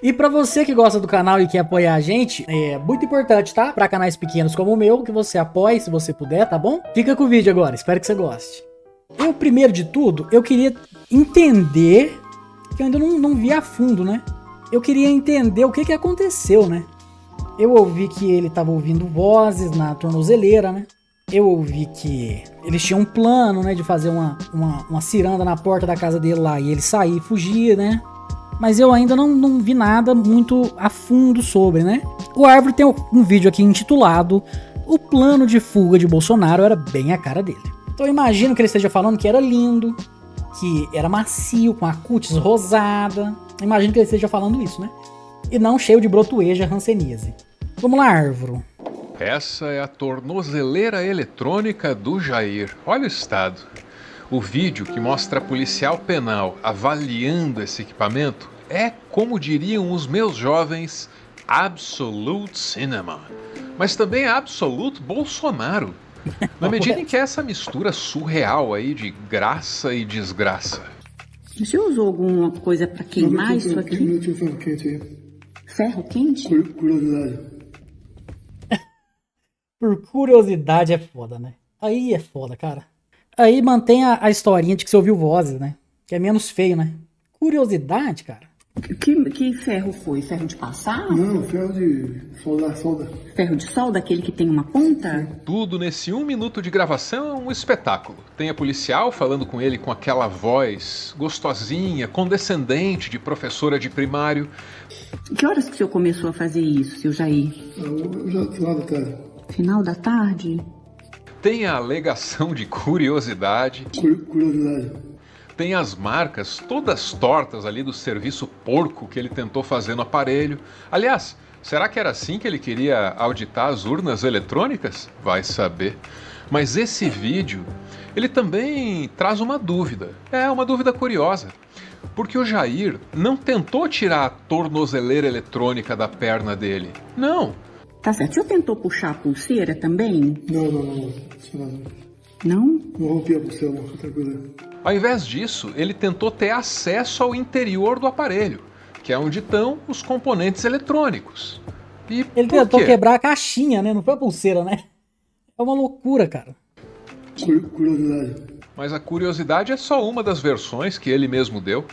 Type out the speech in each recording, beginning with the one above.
E pra você que gosta do canal e quer apoiar a gente, é muito importante, tá? Pra canais pequenos como o meu, que você apoie se você puder, tá bom? Fica com o vídeo agora, espero que você goste. Eu, primeiro de tudo, eu queria entender, que eu ainda não vi a fundo, né? Eu queria entender o que aconteceu, né? Eu ouvi que ele tava ouvindo vozes na tornozeleira, né? Eu ouvi que eles tinham um plano, né, de fazer uma ciranda na porta da casa dele lá e ele sair e fugir, né? Mas eu ainda não vi nada muito a fundo sobre, né? O Árvore tem um vídeo aqui intitulado "O plano de fuga de Bolsonaro era bem a cara dele". Então eu imagino que ele esteja falando que era lindo, que era macio, com a cutis rosada. Eu imagino que ele esteja falando isso, né? E não cheio de brotueja hanseníase. Vamos lá, Árvore. Essa é a tornozeleira eletrônica do Jair. Olha o estado. O vídeo que mostra a policial penal avaliando esse equipamento é, como diriam os meus jovens, absolute cinema. Mas também absolute Bolsonaro. Na medida em que é essa mistura surreal aí de graça e desgraça. O senhor usou alguma coisa para queimar isso aqui? Ferro quente aí. Ferro quente? Curiosidade. Por curiosidade é foda, né? Aí é foda, cara. Aí mantém a historinha de que você ouviu vozes, né? Que é menos feio, né? Curiosidade, cara. Que ferro foi? Ferro de passar? Não, ferro de solda. Ferro de solda, aquele que tem uma ponta? Tudo nesse 1 minuto de gravação é um espetáculo. Tem a policial falando com ele com aquela voz gostosinha, condescendente de professora de primário. Que horas que o senhor começou a fazer isso, seu Jair? Eu já final da tarde. Final da tarde? Tem a alegação de curiosidade. Curiosidade. Tem as marcas todas tortas ali do serviço porco que ele tentou fazer no aparelho. Aliás, será que era assim que ele queria auditar as urnas eletrônicas? Vai saber. Mas esse vídeo, ele também traz uma dúvida. É uma dúvida curiosa. Porque o Jair não tentou tirar a tornozeleira eletrônica da perna dele. Não. Tá certo. O senhor tentou puxar a pulseira também? Não. Não? Não rompi a pulseira, não. Tranquilo. Ao invés disso, ele tentou ter acesso ao interior do aparelho, que é onde estão os componentes eletrônicos. E ele tentou quebrar a caixinha, né? Não foi a pulseira, né? É uma loucura, cara. Curiosidade. Mas a curiosidade é só uma das versões que ele mesmo deu.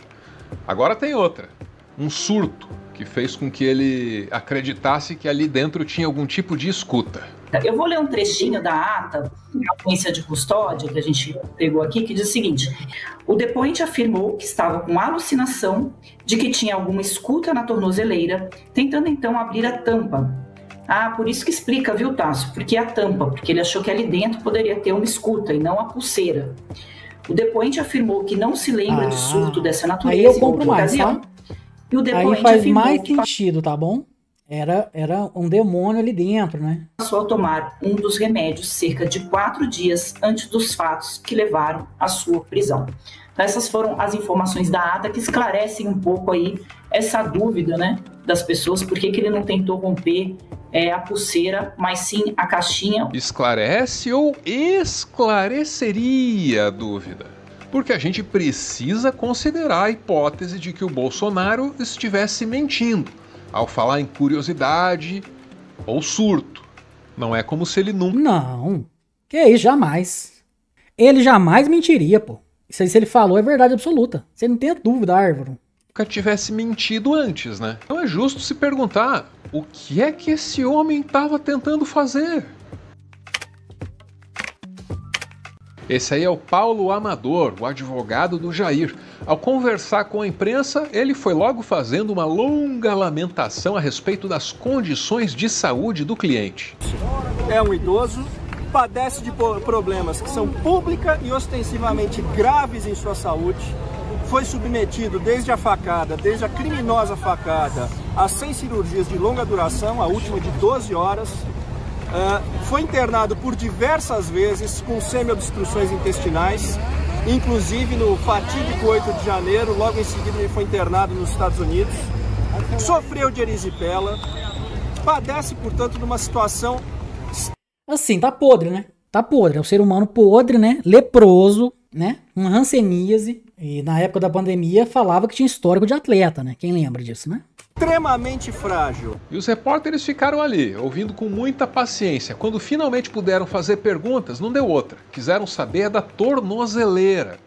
Agora tem outra. Um surto que fez com que ele acreditasse que ali dentro tinha algum tipo de escuta. Eu vou ler um trechinho da ata de audiência de custódia que a gente pegou aqui, que diz o seguinte: o depoente afirmou que estava com alucinação de que tinha alguma escuta na tornozeleira, tentando então abrir a tampa. Ah, por isso que explica, viu, Tássio? Porque a tampa, porque ele achou que ali dentro poderia ter uma escuta e não a pulseira. O depoente afirmou que não se lembra de surto dessa natureza. Aí eu compro mais, ocasião. tá? E o depoente aí faz afirmou mais que sentido, tá bom? Era um demônio ali dentro, né? passou a tomar um dos remédios cerca de 4 dias antes dos fatos que levaram à sua prisão. Então, essas foram as informações da ata que esclarecem um pouco aí essa dúvida, né, das pessoas, por que ele não tentou romper a pulseira, mas sim a caixinha. Esclarece ou esclareceria a dúvida? Porque a gente precisa considerar a hipótese de que o Bolsonaro estivesse mentindo ao falar em curiosidade ou surto. Não é como se ele nunca... Não, que isso, jamais. Ele jamais mentiria, pô. Isso aí, se ele falou, é verdade absoluta. Você não tem dúvida, Árvore. Nunca tivesse mentido antes, né? Então é justo se perguntar, o que é que esse homem estava tentando fazer? Esse aí é o Paulo Amador, o advogado do Jair. Ao conversar com a imprensa, ele foi logo fazendo uma longa lamentação a respeito das condições de saúde do cliente. É um idoso, padece de problemas que são pública e ostensivamente graves em sua saúde, foi submetido desde a facada, desde a criminosa facada, a 100 cirurgias de longa duração, a última de 12 horas, foi internado por diversas vezes com semi-obstruções intestinais, inclusive no fatídico 8 de janeiro, logo em seguida ele foi internado nos Estados Unidos, sofreu de erisipela, padece, portanto, de uma situação... Assim, tá podre, né? Tá podre, é um ser humano podre, né? Leproso, né? Uma hanseníase. E na época da pandemia falava que tinha histórico de atleta, né? Quem lembra disso, né? Extremamente frágil. E os repórteres ficaram ali, ouvindo com muita paciência. Quando finalmente puderam fazer perguntas, não deu outra. Quiseram saber da tornozeleira.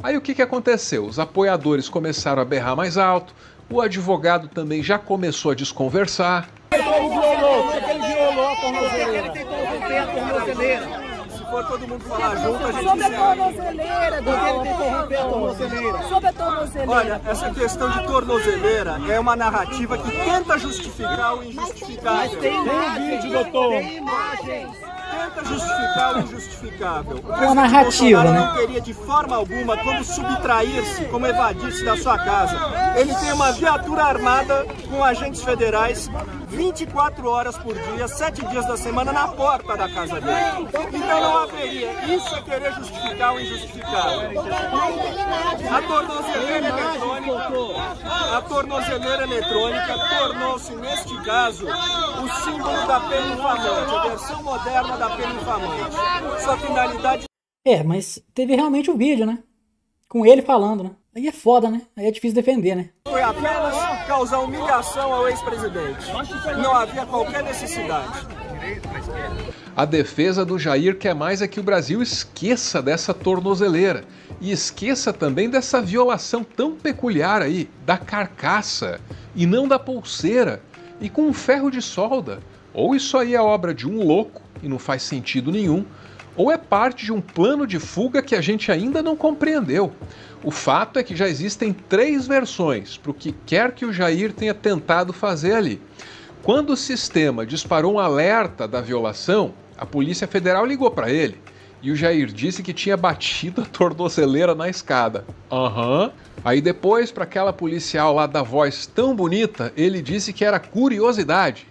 Aí o que aconteceu? Os apoiadores começaram a berrar mais alto, o advogado também já começou a desconversar. Ele violou a tornozeleira. Ele tentou romper a tornozeleira. Se for todo mundo falar junto, a gente sobre a tornozeleira, doutor. Ele tentou romper a tornozeleira. Sobre a tornozeleira. Olha, essa questão de tornozeleira é uma narrativa que tenta justificar o injustificável. Mas tem vídeo, doutor. Tem imagens. Tenta justificar o injustificável. Uma narrativa, né? Não teria de forma alguma como subtrair-se, como evadir-se da sua casa. Ele tem uma viatura armada com agentes federais 24 horas por dia, 7 dias da semana na porta da casa dele. Então não haveria. Isso é querer justificar o injustificável. A tornozeleira eletrônica tornou-se, neste caso, o símbolo da pena infamante, a versão moderna da pena infamante. Sua finalidade... Mas teve realmente o vídeo, né? Com ele falando, né? Aí é foda, né? Aí é difícil defender, né? Foi apenas causar humilhação ao ex-presidente. Não havia qualquer necessidade. A defesa do Jair quer mais é que o Brasil esqueça dessa tornozeleira e esqueça também dessa violação tão peculiar aí, da carcaça e não da pulseira e com um ferro de solda. Ou isso aí é obra de um louco e não faz sentido nenhum, ou é parte de um plano de fuga que a gente ainda não compreendeu. O fato é que já existem 3 versões para o que quer que o Jair tenha tentado fazer ali. Quando o sistema disparou um alerta da violação, a Polícia Federal ligou para ele e o Jair disse que tinha batido a tornozeleira na escada. Aí depois, para aquela policial lá da voz tão bonita, ele disse que era curiosidade,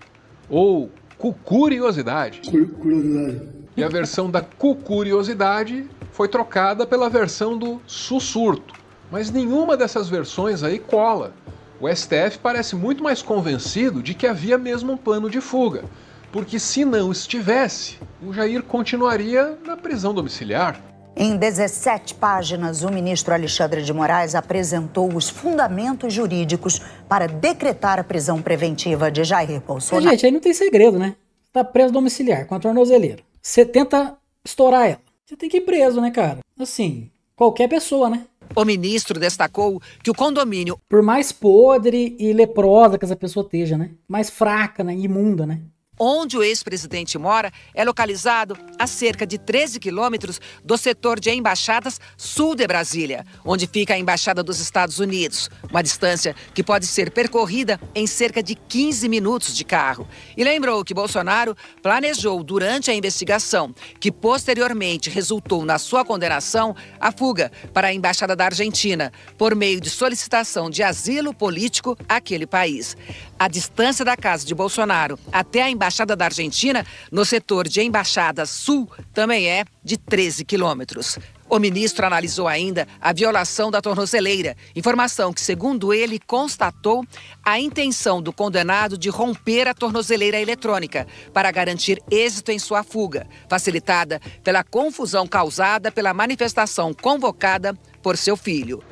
ou cucuriosidade. Curiosidade. E a versão da cucuriosidade foi trocada pela versão do sussurto. Mas nenhuma dessas versões aí cola. O STF parece muito mais convencido de que havia mesmo um plano de fuga. Porque se não estivesse, o Jair continuaria na prisão domiciliar. Em 17 páginas, o ministro Alexandre de Moraes apresentou os fundamentos jurídicos para decretar a prisão preventiva de Jair Bolsonaro. Gente, aí não tem segredo, né? Tá preso domiciliar com a tornozeleira. Você tenta estourar ela. Você tem que ir preso, né, cara? Assim, qualquer pessoa, né? O ministro destacou que o condomínio... Por mais podre e leprosa que essa pessoa esteja, né? Mais fraca, né? Imunda, né? Onde o ex-presidente mora é localizado a cerca de 13 quilômetros do setor de embaixadas sul de Brasília, onde fica a Embaixada dos Estados Unidos, uma distância que pode ser percorrida em cerca de 15 minutos de carro. E lembrou que Bolsonaro planejou durante a investigação, que posteriormente resultou na sua condenação, a fuga para a Embaixada da Argentina, por meio de solicitação de asilo político àquele país. A distância da casa de Bolsonaro até a Embaixada da Argentina, no setor de Embaixadas Sul, também é de 13 quilômetros. O ministro analisou ainda a violação da tornozeleira, informação que, segundo ele, constatou a intenção do condenado de romper a tornozeleira eletrônica para garantir êxito em sua fuga, facilitada pela confusão causada pela manifestação convocada por seu filho.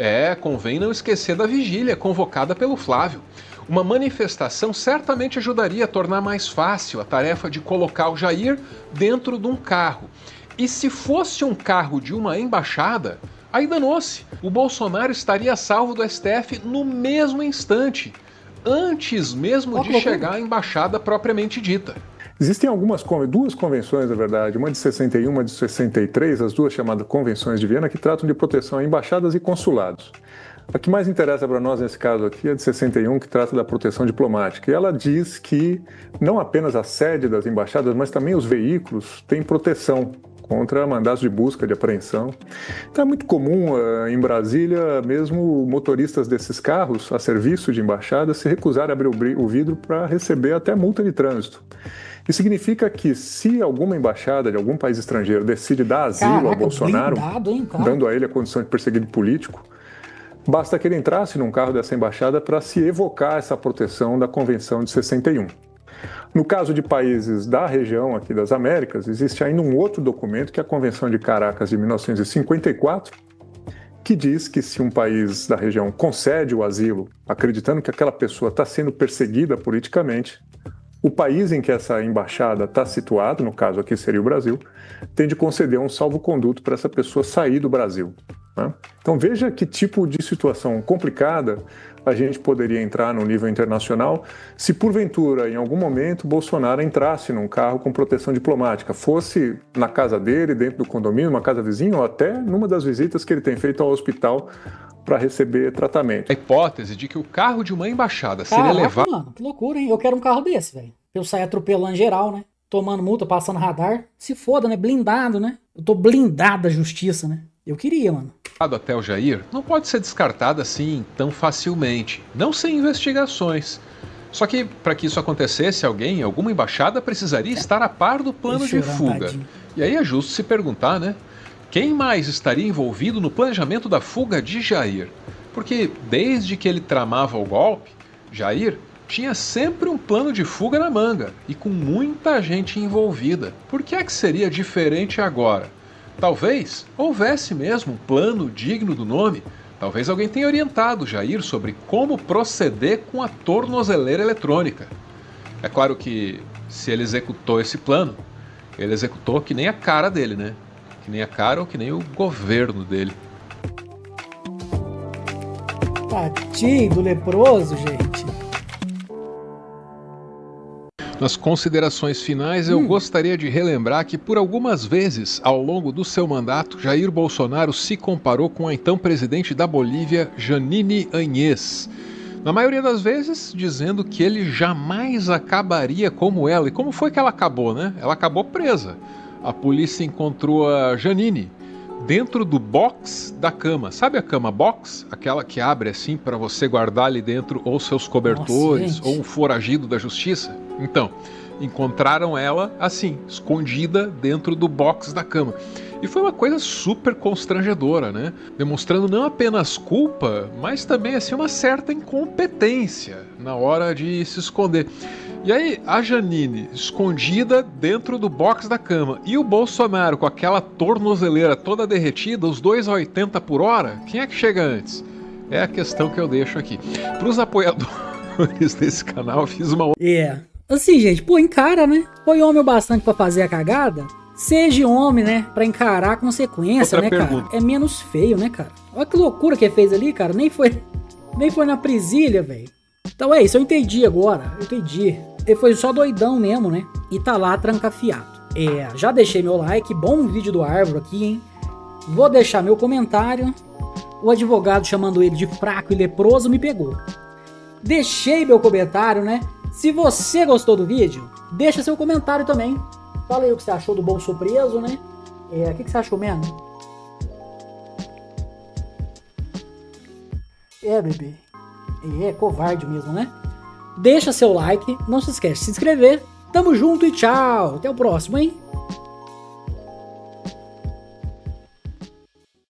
Convém não esquecer da vigília convocada pelo Flávio. Uma manifestação certamente ajudaria a tornar mais fácil a tarefa de colocar o Jair dentro de um carro. E se fosse um carro de uma embaixada, aí danou-se. O Bolsonaro estaria salvo do STF no mesmo instante, antes mesmo de chegar à embaixada propriamente dita. Existem duas convenções, na verdade, uma de 61 e uma de 63, as duas chamadas Convenções de Viena, que tratam de proteção a embaixadas e consulados. A que mais interessa para nós nesse caso aqui é a de 61, que trata da proteção diplomática. E ela diz que não apenas a sede das embaixadas, mas também os veículos têm proteção contra mandados de busca, de apreensão. Então é muito comum em Brasília, mesmo motoristas desses carros a serviço de embaixadas se recusarem a abrir o vidro para receber até multa de trânsito. Isso significa que se alguma embaixada de algum país estrangeiro decide dar asilo ao Bolsonaro, dando a ele a condição de perseguido político, basta que ele entrasse num carro dessa embaixada para se evocar essa proteção da Convenção de 61. No caso de países da região aqui das Américas, existe ainda um outro documento, que é a Convenção de Caracas de 1954, que diz que se um país da região concede o asilo, acreditando que aquela pessoa está sendo perseguida politicamente, o país em que essa embaixada está situado, no caso aqui seria o Brasil, tem de conceder um salvo-conduto para essa pessoa sair do Brasil, né? Então veja que tipo de situação complicada a gente poderia entrar no nível internacional se porventura, em algum momento, Bolsonaro entrasse num carro com proteção diplomática, fosse na casa dele, dentro do condomínio, uma casa vizinha, ou até numa das visitas que ele tem feito ao hospital para receber tratamento. A hipótese de que o carro de uma embaixada seria levado... Mano, que loucura, hein? Eu quero um carro desse, velho. Eu sair atropelando geral, né? Tomando multa, passando radar. Se foda, né? Blindado, né? Eu tô blindado da justiça, né? Eu queria, mano. Até o Jair não pode ser descartada assim tão facilmente, não sem investigações. Só que para que isso acontecesse, alguém, alguma embaixada precisaria estar a par do plano de fuga. E aí é justo se perguntar, né? Quem mais estaria envolvido no planejamento da fuga de Jair? Porque desde que ele tramava o golpe, Jair tinha sempre um plano de fuga na manga e com muita gente envolvida. Por que é que seria diferente agora? Talvez houvesse mesmo um plano digno do nome. Talvez alguém tenha orientado Jair sobre como proceder com a tornozeleira eletrônica. É claro que se ele executou esse plano, ele executou que nem a cara dele, né? Que nem a cara ou que nem o governo dele. Tadinho do leproso, gente. Nas considerações finais, eu gostaria de relembrar que por algumas vezes, ao longo do seu mandato, Jair Bolsonaro se comparou com a então presidente da Bolívia, Janine Áñez. Na maioria das vezes, dizendo que ele jamais acabaria como ela. E como foi que ela acabou, né? Ela acabou presa. A polícia encontrou a Janine dentro do box da cama. Sabe a cama box? Aquela que abre assim para você guardar ali dentro ou seus cobertores, ou um foragido da justiça. Então, encontraram ela assim, escondida dentro do box da cama. E foi uma coisa super constrangedora, né? Demonstrando não apenas culpa, mas também assim uma certa incompetência na hora de se esconder. E aí, a Janine escondida dentro do box da cama e o Bolsonaro com aquela tornozeleira toda derretida, os dois a 80 por hora, quem é que chega antes? É a questão que eu deixo aqui. Para os apoiadores desse canal, eu fiz uma... Assim, gente, pô, encara, né? Foi homem o bastante pra fazer a cagada. Seja homem, né? Pra encarar a consequência, né, cara? É menos feio, né, cara? Olha que loucura que ele fez ali, cara. Nem foi na presilha, velho. Então é isso, eu entendi agora. Eu entendi. Ele foi só doidão mesmo, né? E tá lá trancafiado. Já deixei meu like. Bom vídeo do Árvore aqui, hein? Vou deixar meu comentário. O advogado chamando ele de fraco e leproso me pegou. Deixei meu comentário, né? Se você gostou do vídeo, deixa seu comentário também. Fala aí o que você achou do bolso preso, né? O que você achou mesmo? Bebê. É covarde mesmo, né? Deixa seu like, não se esquece de se inscrever. Tamo junto e tchau. Até o próximo, hein?